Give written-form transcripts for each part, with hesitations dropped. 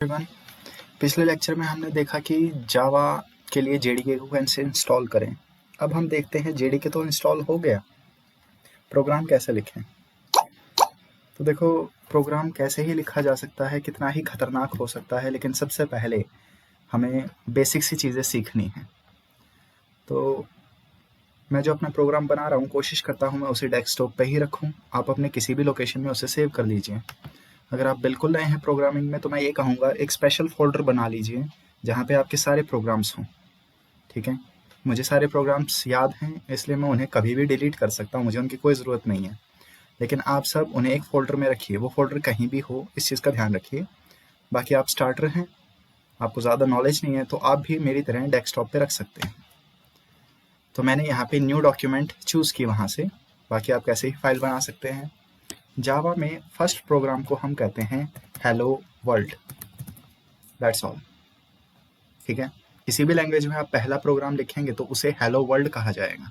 Everyone, पिछले lecture में हमने देखा कि जावा के लिए जेडीके को कैसे इंस्टॉल करें। अब हम देखते हैं जेडीके तो इंस्टॉल हो गया, प्रोग्राम कैसे लिखें। तो देखो, प्रोग्राम कैसे ही लिखा जा सकता है, कितना ही खतरनाक हो सकता है, लेकिन सबसे पहले हमें बेसिक सी चीज़ें सीखनी हैं। तो मैं जो अपना प्रोग्राम बना रहा हूँ कोशिश करता हूँ मैं उसे डेस्कटॉप पे ही रखूँ। आप अपने किसी भी लोकेशन में उसे सेव कर लीजिए। अगर आप बिल्कुल नए हैं प्रोग्रामिंग में तो मैं ये कहूँगा एक स्पेशल फ़ोल्डर बना लीजिए जहाँ पे आपके सारे प्रोग्राम्स हों। ठीक है, मुझे सारे प्रोग्राम्स याद हैं इसलिए मैं उन्हें कभी भी डिलीट कर सकता हूँ, मुझे उनकी कोई ज़रूरत नहीं है। लेकिन आप सब उन्हें एक फ़ोल्डर में रखिए, वो फ़ोल्डर कहीं भी हो इस चीज़ का ध्यान रखिए। बाकी आप स्टार्टर हैं, आपको ज़्यादा नॉलेज नहीं है तो आप भी मेरी तरह डेस्कटॉप पे रख सकते हैं। तो मैंने यहाँ पे न्यू डॉक्यूमेंट चूज़ की वहाँ से। बाकी आप कैसे ही फाइल बना सकते हैं। जावा में फर्स्ट प्रोग्राम को हम कहते हैं हेलो वर्ल्ड, दैट्स ऑल। ठीक है, किसी भी लैंग्वेज में आप पहला प्रोग्राम लिखेंगे तो उसे हेलो वर्ल्ड कहा जाएगा।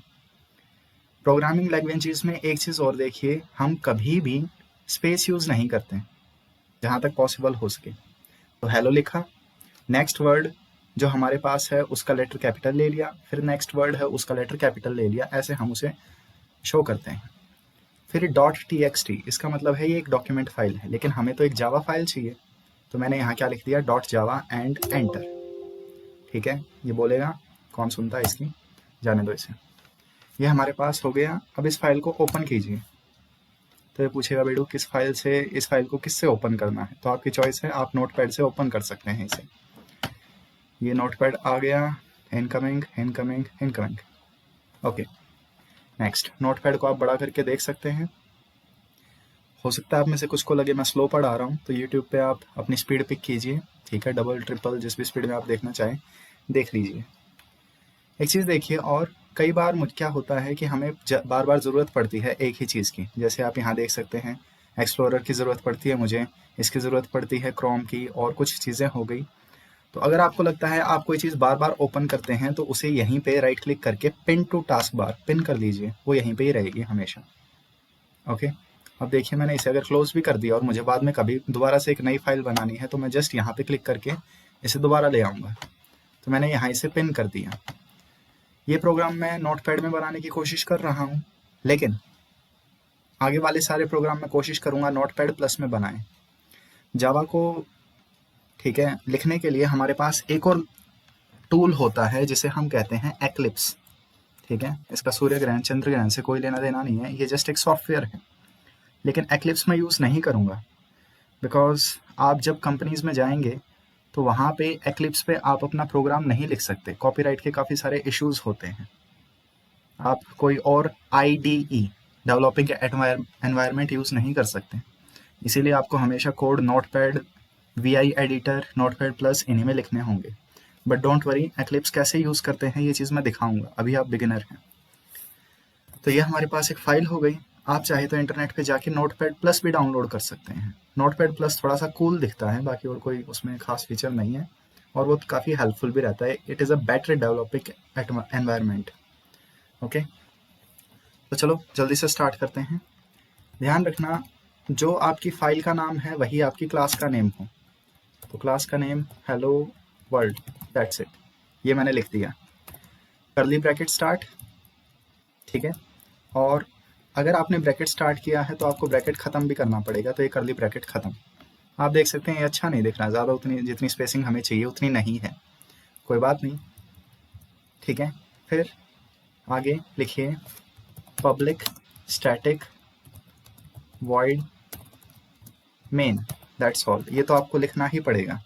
प्रोग्रामिंग लैंग्वेजेस में एक चीज़ और देखिए, हम कभी भी स्पेस यूज़ नहीं करते जहाँ तक पॉसिबल हो सके। तो हेलो लिखा, नेक्स्ट वर्ड जो हमारे पास है उसका लेटर कैपिटल ले लिया, फिर नेक्स्ट वर्ड है उसका लेटर कैपिटल ले लिया, ऐसे हम उसे शो करते हैं। फिर .txt, इसका मतलब है ये एक डॉक्यूमेंट फाइल है, लेकिन हमें तो एक जावा फाइल चाहिए, तो मैंने यहाँ क्या लिख दिया .java एंड एंटर। ठीक है, ये बोलेगा, कौन सुनता है इसकी, जाने दो इसे। ये हमारे पास हो गया। अब इस फाइल को ओपन कीजिए तो ये पूछेगा बेटू किस फाइल से, इस फाइल को किससे ओपन करना है। तो आपकी चॉइस है, आप नोटपैड से ओपन कर सकते हैं इसे। ये नोटपैड आ गया, incoming incoming incoming. Okay, next. Notepad को आप बड़ा करके देख सकते हैं। हो सकता है आप में से कुछ को लगे मैं स्लो पढ़ा रहा हूँ, तो यूट्यूब पे आप अपनी स्पीड पिक कीजिए। ठीक है, डबल ट्रिपल जिस भी स्पीड में आप देखना चाहें देख लीजिए। एक चीज़ देखिए, और कई बार मुझ क्या होता है कि हमें बार बार ज़रूरत पड़ती है एक ही चीज़ की। जैसे आप यहाँ देख सकते हैं, एक्सप्लोरर की ज़रूरत पड़ती है मुझे, इसकी ज़रूरत पड़ती है क्रोम की, और कुछ चीज़ें हो गई। तो अगर आपको लगता है आप कोई चीज़ बार बार ओपन करते हैं तो उसे यहीं पे राइट क्लिक करके pin to taskbar pin कर लीजिए, वो यहीं पे ही रहेगी हमेशा। ओके, अब देखिए मैंने इसे अगर क्लोज भी कर दिया और मुझे बाद में कभी दोबारा से एक नई फाइल बनानी है तो मैं जस्ट यहाँ पे क्लिक करके इसे दोबारा ले आऊँगा। तो मैंने यहाँ इसे पिन कर दिया। ये प्रोग्राम मैं नोटपैड में बनाने की कोशिश कर रहा हूँ, लेकिन आगे वाले सारे प्रोग्राम मैं कोशिश करूँगा नोटपैड प्लस में बनाएं। जावा को ठीक है लिखने के लिए हमारे पास एक और टूल होता है जिसे हम कहते हैं एक्लिप्स। ठीक है, इसका सूर्य ग्रहण चंद्र ग्रहण से कोई लेना देना नहीं है, ये जस्ट एक सॉफ्टवेयर है। लेकिन एक्लिप्स मैं यूज़ नहीं करूँगा बिकॉज आप जब कंपनीज में जाएंगे तो वहाँ पे एक्लिप्स पे आप अपना प्रोग्राम नहीं लिख सकते, कॉपीराइट के काफ़ी सारे इश्यूज होते हैं। आप कोई और IDE डेवलपिंग एनवायरनमेंट यूज़ नहीं कर सकते, इसीलिए आपको हमेशा code notepad, VI editor, notepad plus इन्हीं में लिखने होंगे। बट डोंट वरी, एक्लिप्स कैसे यूज़ करते हैं ये चीज़ मैं दिखाऊंगा, अभी आप बिगिनर हैं। तो ये हमारे पास एक फ़ाइल हो गई। आप चाहे तो इंटरनेट पे जाके नोटपैड प्लस भी डाउनलोड कर सकते हैं। नोटपैड प्लस थोड़ा सा कूल दिखता है, बाकी और कोई उसमें खास फीचर नहीं है, और वो काफ़ी हेल्पफुल भी रहता है। It is a better developing environment. Okay, तो चलो जल्दी से स्टार्ट करते हैं। ध्यान रखना, जो आपकी फाइल का नाम है वही आपकी क्लास का नेम हो। तो क्लास का name hello world, that's it, ये मैंने लिख दिया। Curly bracket start. ठीक है, और अगर आपने ब्रैकेट स्टार्ट किया है तो आपको ब्रैकेट ख़त्म भी करना पड़ेगा, तो ये कर्ली ब्रैकेट ख़त्म। आप देख सकते हैं ये अच्छा नहीं दिख रहा, ज़्यादा उतनी जितनी स्पेसिंग हमें चाहिए उतनी नहीं है, कोई बात नहीं। ठीक है, फिर आगे लिखिए public static void main, that's all. ये तो आपको लिखना ही पड़ेगा,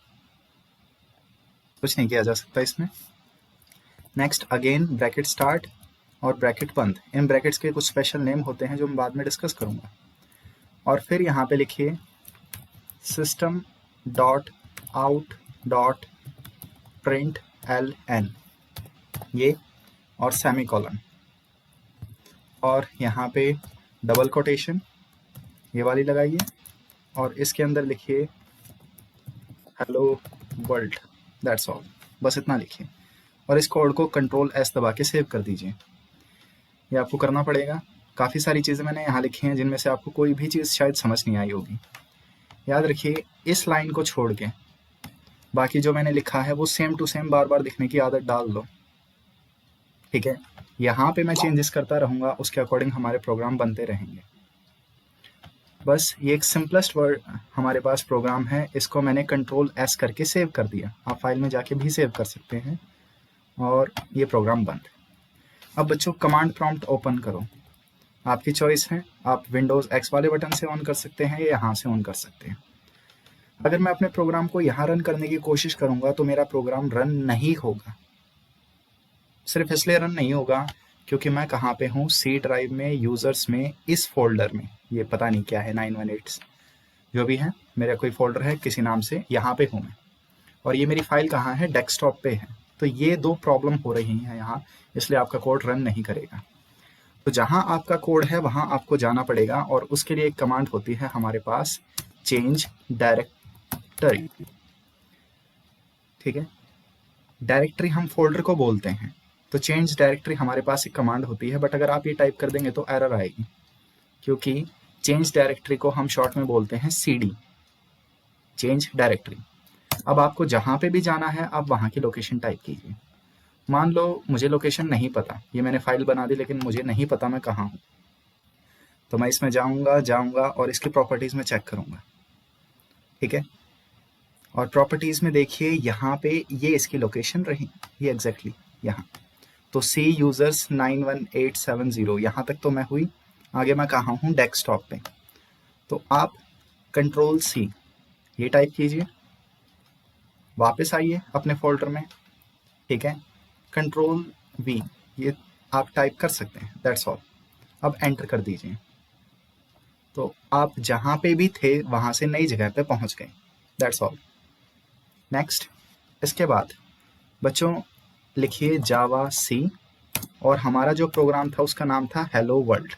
कुछ नहीं किया जा सकता इसमें। नेक्स्ट अगेन ब्रैकेट स्टार्ट और ब्रैकेट बंद। इन ब्रैकेट्स के कुछ स्पेशल नेम होते हैं जो मैं बाद में डिस्कस करूँगा। और फिर यहाँ पे लिखिए system dot out dot print LN, ये, और सेमीकोलन, और यहाँ पे डबल कोटेशन ये वाली लगाइए, और इसके अंदर लिखिए हेलो वर्ल्ड, दैट्स ऑल। बस इतना लिखिए, और इस कोड को Ctrl+S दबा के सेव कर दीजिए। ये आपको करना पड़ेगा। काफ़ी सारी चीज़ें मैंने यहाँ लिखी हैं जिनमें से आपको कोई भी चीज़ शायद समझ नहीं आई होगी। याद रखिए, इस लाइन को छोड़ के बाकी जो मैंने लिखा है वो सेम टू सेम बार बार लिखने की आदत डाल लो, ठीक है। यहाँ पे मैं चेंजेस करता रहूँगा, उसके अकॉर्डिंग हमारे प्रोग्राम बनते रहेंगे। बस ये एक सिंपलेस्ट वर्ड हमारे पास प्रोग्राम है, इसको मैंने Ctrl+S करके सेव कर दिया। आप फाइल में जाके भी सेव कर सकते हैं और ये प्रोग्राम बंद। अब बच्चों कमांड प्रॉम्प्ट ओपन करो, आपकी चॉइस है। आप विंडोज़ X वाले बटन से ऑन कर सकते हैं या यहाँ से ऑन कर सकते हैं। अगर मैं अपने प्रोग्राम को यहाँ रन करने की कोशिश करूँगा तो मेरा प्रोग्राम रन नहीं होगा। सिर्फ इसलिए रन नहीं होगा क्योंकि मैं कहाँ पे हूँ, सी ड्राइव में, यूज़र्स में, इस फोल्डर में, ये पता नहीं क्या है, 918 जो भी है, मेरा कोई फोल्डर है किसी नाम से, यहाँ पे हूँ मैं। और ये मेरी फाइल कहाँ है, डेस्कटॉप पे है। तो ये दो प्रॉब्लम हो रही हैं यहाँ, इसलिए आपका कोड रन नहीं करेगा। तो जहाँ आपका कोड है वहाँ आपको जाना पड़ेगा और उसके लिए एक कमांड होती है हमारे पास, चेंज डायरेक्टरी, ठीक है। डायरेक्टरी हम फोल्डर को बोलते हैं, तो चेंज डायरेक्टरी हमारे पास एक कमांड होती है। बट अगर आप ये टाइप कर देंगे तो एरर आएगी, क्योंकि चेंज डायरेक्टरी को हम शॉर्ट में बोलते हैं CD, चेंज डायरेक्टरी। अब आपको जहाँ पे भी जाना है आप वहाँ की लोकेशन टाइप कीजिए। मान लो मुझे लोकेशन नहीं पता, ये मैंने फाइल बना दी लेकिन मुझे नहीं पता मैं कहाँ हूँ, तो मैं इसमें जाऊँगा और इसकी प्रॉपर्टीज़ में चेक करूँगा, ठीक है। और प्रॉपर्टीज़ में देखिए यहाँ पे ये इसकी लोकेशन रही, ये एग्जैक्टली यहाँ। तो C यूज़र्स 91870 यहाँ तक तो मैं हुई। आगे मैं कहाँ हूँ, डेस्कटॉप पे। तो आप Ctrl+C ये टाइप कीजिए, वापस आइए अपने फोल्डर में, ठीक है। Ctrl+V ये आप टाइप कर सकते हैं, दैट्स ऑल। अब एंटर कर दीजिए, तो आप जहाँ पे भी थे वहाँ से नई जगह पे पहुँच गए, दैट्स ऑल। नेक्स्ट, इसके बाद बच्चों लिखिए जावा C, और हमारा जो प्रोग्राम था उसका नाम था हेलो वर्ल्ड।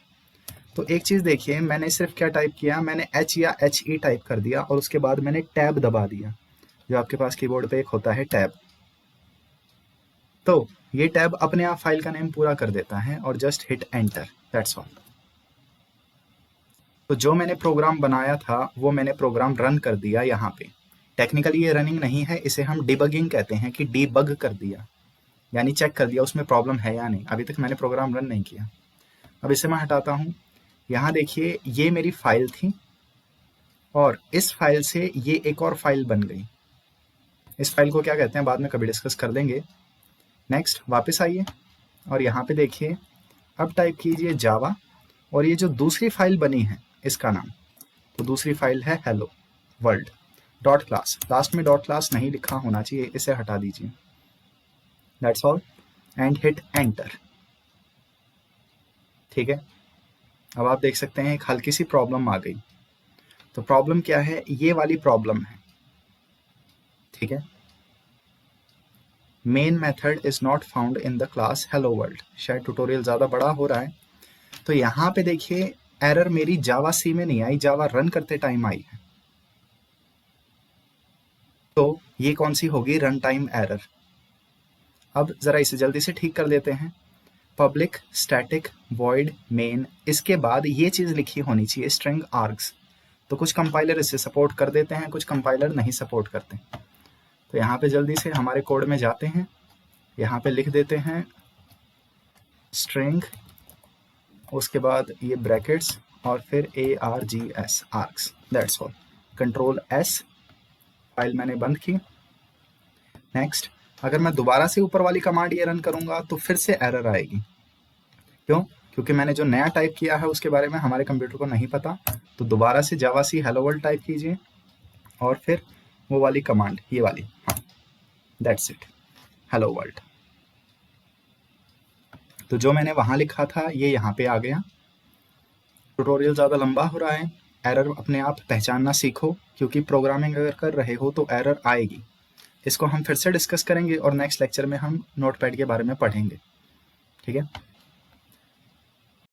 तो एक चीज़ देखिए, मैंने सिर्फ क्या टाइप किया, मैंने H या HE टाइप कर दिया और उसके बाद मैंने टैब दबा दिया, जो आपके पास कीबोर्ड पे एक होता है टैब। तो ये टैब अपने आप फाइल का नेम पूरा कर देता है और just hit enter, that's all. तो जो मैंने प्रोग्राम बनाया था वो मैंने प्रोग्राम रन कर दिया यहाँ पे। टेक्निकली ये रनिंग नहीं है, इसे हम डिबगिंग कहते हैं, कि डीबग कर दिया, यानी चेक कर दिया उसमें प्रॉब्लम है या नहीं। अभी तक मैंने प्रोग्राम रन नहीं किया। अब इसे मैं हटाता हूँ। यहाँ देखिए ये मेरी फाइल थी और इस फाइल से ये एक और फाइल बन गई। इस फाइल को क्या कहते हैं बाद में कभी डिस्कस कर देंगे। नेक्स्ट, वापस आइए और यहाँ पे देखिए, अब टाइप कीजिए जावा, और ये जो दूसरी फाइल बनी है इसका नाम, तो दूसरी फाइल है hello world dot class. Last में डॉट क्लास नहीं लिखा होना चाहिए, इसे हटा दीजिए, that's all, and hit enter, ठीक है। अब आप देख सकते हैं एक हल्की सी प्रॉब्लम आ गई। तो प्रॉब्लम क्या है, ये वाली प्रॉब्लम है, ठीक है। Main method is not found in the class hello world. शायद ट्यूटोरियल ज़्यादा बड़ा हो रहा है। तो यहाँ पे देखिए एरर मेरी जावा C में नहीं आई, जावा रन करते टाइम आई है। तो ये कौन सी होगी, रन टाइम एरर। अब ज़रा इसे जल्दी से ठीक कर देते हैं। पब्लिक स्टैटिक वॉइड मेन, इसके बाद ये चीज़ लिखी होनी चाहिए स्ट्रिंग आर्ग्स। तो कुछ कंपाइलर इसे सपोर्ट कर देते हैं, कुछ कंपाइलर नहीं सपोर्ट करते। तो यहाँ पे जल्दी से हमारे कोड में जाते हैं, यहाँ पे लिख देते हैं स्ट्रिंग, उसके बाद ये ब्रैकेट्स और फिर ARGS args, that's all. Ctrl+S, file मैंने बंद की। नेक्स्ट, अगर मैं दोबारा से ऊपर वाली कमांड ये रन करूँगा तो फिर से एरर आएगी। क्यों? क्योंकि मैंने जो नया टाइप किया है उसके बारे में हमारे कंप्यूटर को नहीं पता। तो दोबारा से जावा C हेलो वर्ल्ड टाइप कीजिए और फिर वो वाली कमांड, ये वाली, हाँ, दैट्स इट, हेलो वर्ल्ड। तो जो मैंने वहाँ लिखा था ये यहाँ पे आ गया। ट्यूटोरियल ज़्यादा लंबा हो रहा है, एरर अपने आप पहचानना सीखो, क्योंकि प्रोग्रामिंग अगर कर रहे हो तो एरर आएगी। इसको हम फिर से डिस्कस करेंगे और नेक्स्ट लेक्चर में हम नोटपैड के बारे में पढ़ेंगे, ठीक है।